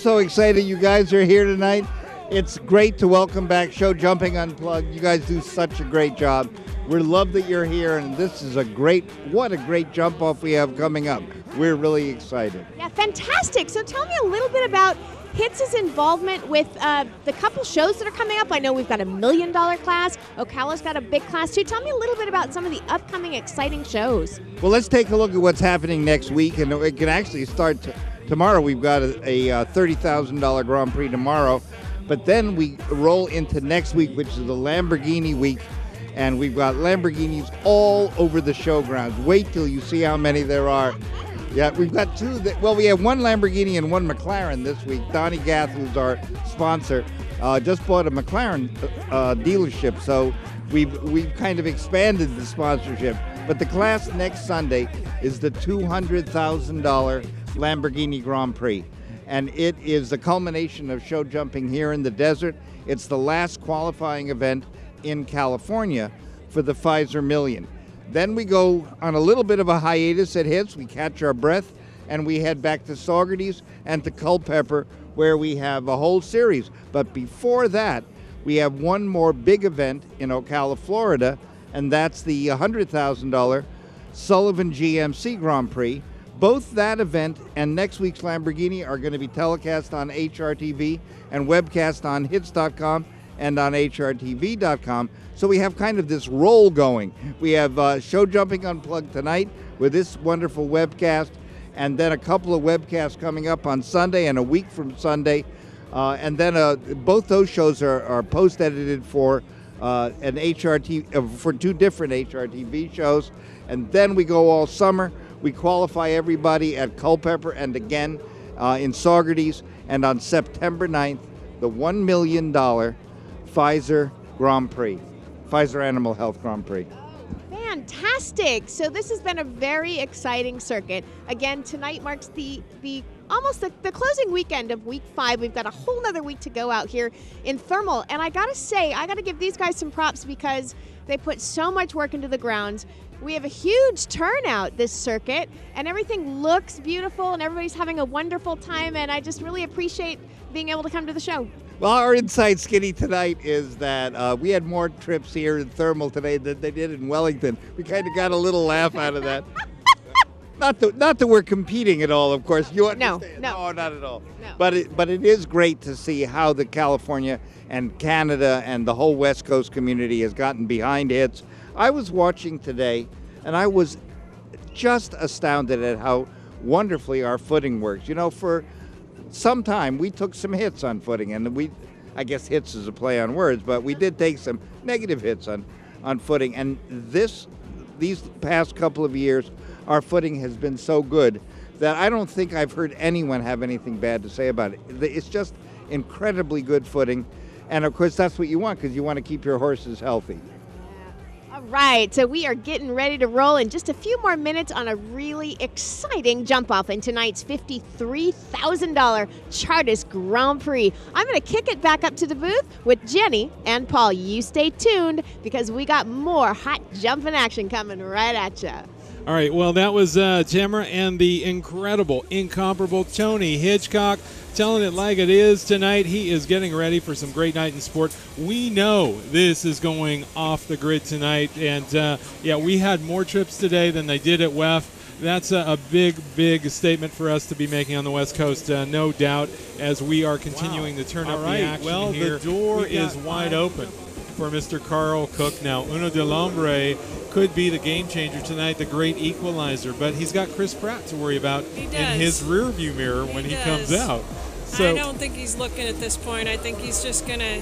so excited you guys are here tonight. It's great to welcome back Show Jumping Unplugged. You guys do such a great job. We love that you're here, and this is what a great jump off we have coming up. We're really excited. Yeah, fantastic. So tell me a little bit about HITS's involvement with the couple shows that are coming up. I know we've got a $1 million class. Ocala's got a big class too. Tell me a little bit about some of the upcoming exciting shows. Well, let's take a look at what's happening next week, and it can actually start tomorrow. We've got a $30,000 Grand Prix tomorrow, but then we roll into next week, which is the Lamborghini week, and we've got Lamborghinis all over the showgrounds. Wait till you see how many there are. Yeah, we've got two. We have one Lamborghini and one McLaren this week. Donnie Gath, who's our sponsor, just bought a McLaren dealership, so we've kind of expanded the sponsorship. But the class next Sunday is the $200,000 Lamborghini Grand Prix, and it is the culmination of show jumping here in the desert. It's the last qualifying event in California for the Pfizer Million. Then we go on a little bit of a hiatus at HITS. We catch our breath, and we head back to Saugerties and to Culpeper, where we have a whole series. But before that, we have one more big event in Ocala, Florida, and that's the $100,000 Sullivan GMC Grand Prix. Both that event and next week's Lamborghini are going to be telecast on HRTV and webcast on hits.com and on HRTV.com. So we have kind of this roll going. We have Show Jumping Unplugged tonight with this wonderful webcast, and then a couple of webcasts coming up on Sunday and a week from Sunday. And then both those shows are post-edited for an HRT for two different HRTV shows. And then we go all summer. We qualify everybody at Culpeper and again in Saugerties. And on September 9th, the $1 million Pfizer Grand Prix, Pfizer Animal Health Grand Prix. Fantastic. So this has been a very exciting circuit. Again, tonight marks the closing weekend of week 5. We've got a whole nother week to go out here in Thermal. And I gotta say, I gotta give these guys some props because they put so much work into the grounds. We have a huge turnout this circuit, and everything looks beautiful, and everybody's having a wonderful time, and I just really appreciate being able to come to the show. Well, our inside skinny tonight is that we had more trips here in Thermal today than they did in Wellington. We kind of got a little laugh out of that. Not that we're competing at all, of course. You understand? No, not at all. No. But it is great to see how the California and Canada and the whole West Coast community has gotten behind HITS. I was watching today, and I was just astounded at how wonderfully our footing works. You know, for some time we took some hits on footing, and I guess hits is a play on words, but we did take some negative hits on footing. And these past couple of years, our footing has been so good that I don't think I've heard anyone have anything bad to say about it. It's just incredibly good footing, and of course that's what you want because you want to keep your horses healthy. All right, so we are getting ready to roll in just a few more minutes on a really exciting jump off in tonight's $53,000 Chartist Grand Prix. I'm going to kick it back up to the booth with Jenny and Paul. You stay tuned because we got more hot jumping action coming right at you. All right, well, that was Tamara and the incredible, incomparable Tony Hitchcock telling it like it is tonight. He is getting ready for some great night in sport. We know this is going off the grid tonight, and yeah, we had more trips today than they did at WEF. That's a big, big statement for us to be making on the West Coast, no doubt, as we are continuing to turn up the action well, here. The door is wide open for Mr. Carl Cook now. Uno de Lombre could be the game changer tonight, the great equalizer, but he's got Chris Pratt to worry about in his rear view mirror when he comes out. So I don't think he's looking at this point. I think he's just going to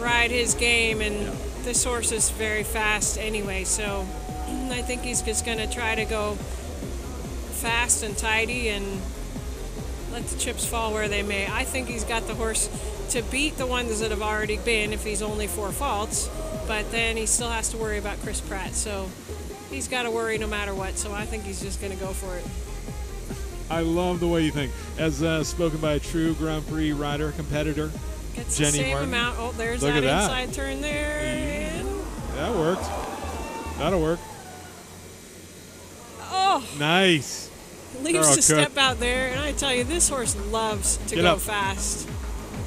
ride his game, and this horse is very fast anyway, so I think he's just going to try to go fast and tidy and let the chips fall where they may. I think he's got the horse to beat the ones that have already been if he's only 4 faults, but then he still has to worry about Chris Pratt, so he's got to worry no matter what, so I think he's just going to go for it. I love the way you think. As spoken by a true Grand Prix rider, competitor, Gets Jenny the same Martin. amount. Oh, there's Look that at inside turn there. And that worked. That'll work. oh, Nice. Leaves Carl to Cook. step out there, and I tell you, this horse loves to Get go up. fast.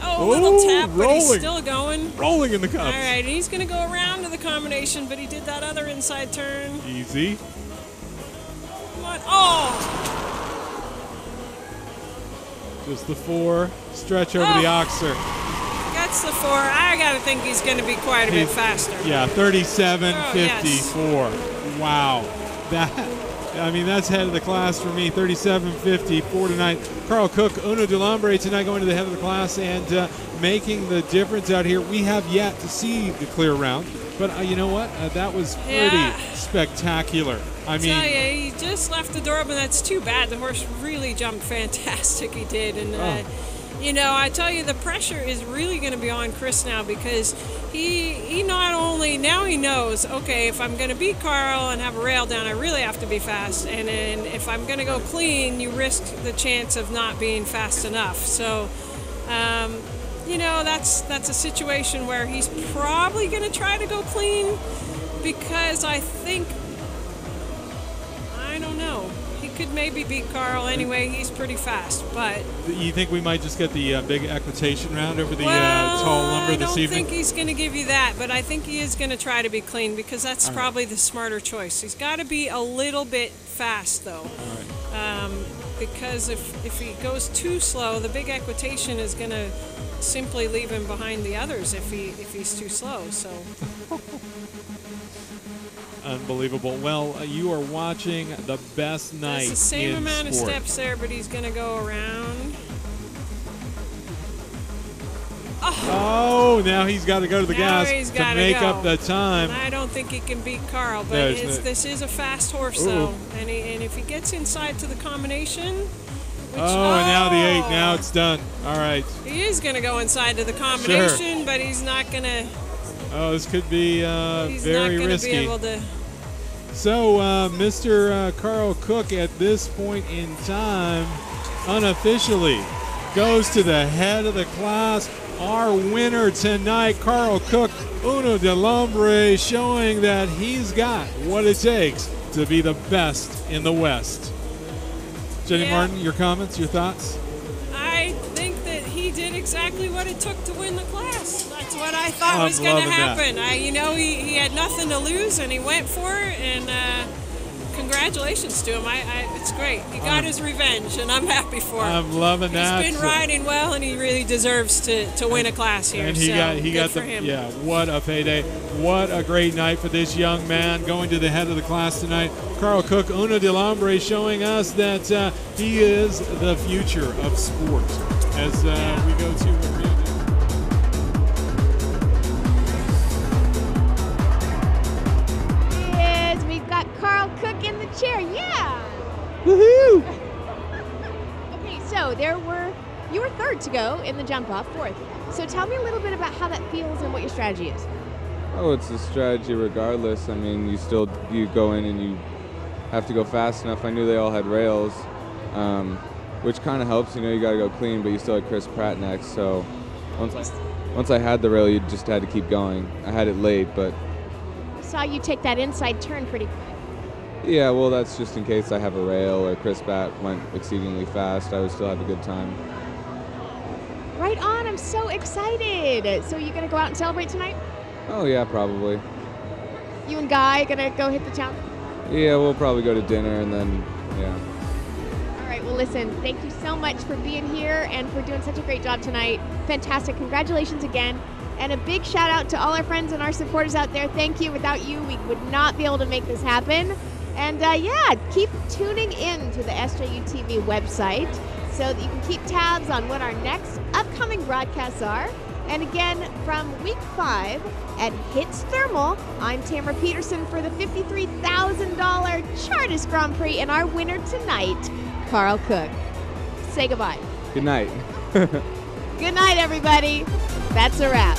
Oh, a little tap, but he's rolling. still going. Rolling in the cups. All right, he's going to go around to the combination, but he did that other inside turn. Easy. Come on. Oh! Just the 4. Stretch over the Oxer. That's the 4. I got to think he's going to be quite a bit faster. Yeah, 37.54. yes. Wow. That's head of the class for me. 37.54 tonight. Carl Cook, Uno de Lombre tonight going to the head of the class and making the difference out here. We have yet to see the clear round, but you know what? That was pretty spectacular. I tell you, he just left the door open. That's too bad. The horse really jumped fantastic. He did, and I tell you, the pressure is really going to be on Chris now because he not only now he knows, okay, if I'm going to beat Carl and have a rail down, I really have to be fast, and then if I'm going to go clean, you risk the chance of not being fast enough. So, that's a situation where he's probably going to try to go clean because I don't know. He could maybe beat Carl anyway. He's pretty fast, but you think we might just get the big equitation round over the tall lumber this evening? I don't think he's going to give you that, but I think he is going to try to be clean because that's probably the smarter choice. He's got to be a little bit fast, though, because if he goes too slow, the big equitation is going to simply leave him behind the others if he's too slow. So. Unbelievable. Well, you are watching the best night in It's the same amount sport. of steps there, but he's going to go around. Oh, now he's got to go to the gas to make up the time. I don't think he can beat Carl, but this is a fast horse, though. And if he gets inside to the combination... and now the 8. Now it's done. All right. He is going to go inside to the combination, but he's not going to... Oh, this could be very He's not going to be able to... So, Mr. Carl Cook at this point in time unofficially goes to the head of the class. Our winner tonight, Carl Cook, Uno de Lombre, showing that he's got what it takes to be the best in the West. Jenny Martin, your comments, your thoughts? I think that he did exactly what it took to win the class. That's what I thought was going to happen. He had nothing to lose, and he went for it, and congratulations to him. It's great. He got his revenge, and I'm happy for him. I'm loving that. He's been riding well, and he really deserves to win a class here. And he got for him. Yeah, what a payday. What a great night for this young man going to the head of the class tonight. Carl Cook, Uno de Lombre, showing us that he is the future of sport as we go to Carl Cook in the chair, yeah! Woohoo! Okay, so you were third to go in the jump off, fourth. So tell me a little bit about how that feels and what your strategy is. Oh, it's a strategy regardless. I mean, you go in and you have to go fast enough. I knew they all had rails, which kind of helps. You got to go clean, but you still had Chris Pratt next. So once I had the rail, you just had to keep going. I had it late, but I saw you take that inside turn pretty quick. Yeah, well, that's just in case I have a rail or Chris Pratt went exceedingly fast. I would still have a good time. Right on. I'm so excited. So you going to go out and celebrate tonight? Oh, yeah, probably. You and Guy going to go hit the town? Yeah, we'll probably go to dinner and then, yeah. All right. Well, listen, thank you so much for being here and for doing such a great job tonight. Fantastic. Congratulations again. And a big shout out to all our friends and our supporters out there. Thank you. Without you, we would not be able to make this happen. And keep tuning in to the SJUTV website so that you can keep tabs on what our next upcoming broadcasts are. And again, from week 5 at Hits Thermal, I'm Tamara Peterson for the $53,000 Chartist Grand Prix and our winner tonight, Carl Cook. Say goodbye. Good night. Good night, everybody. That's a wrap.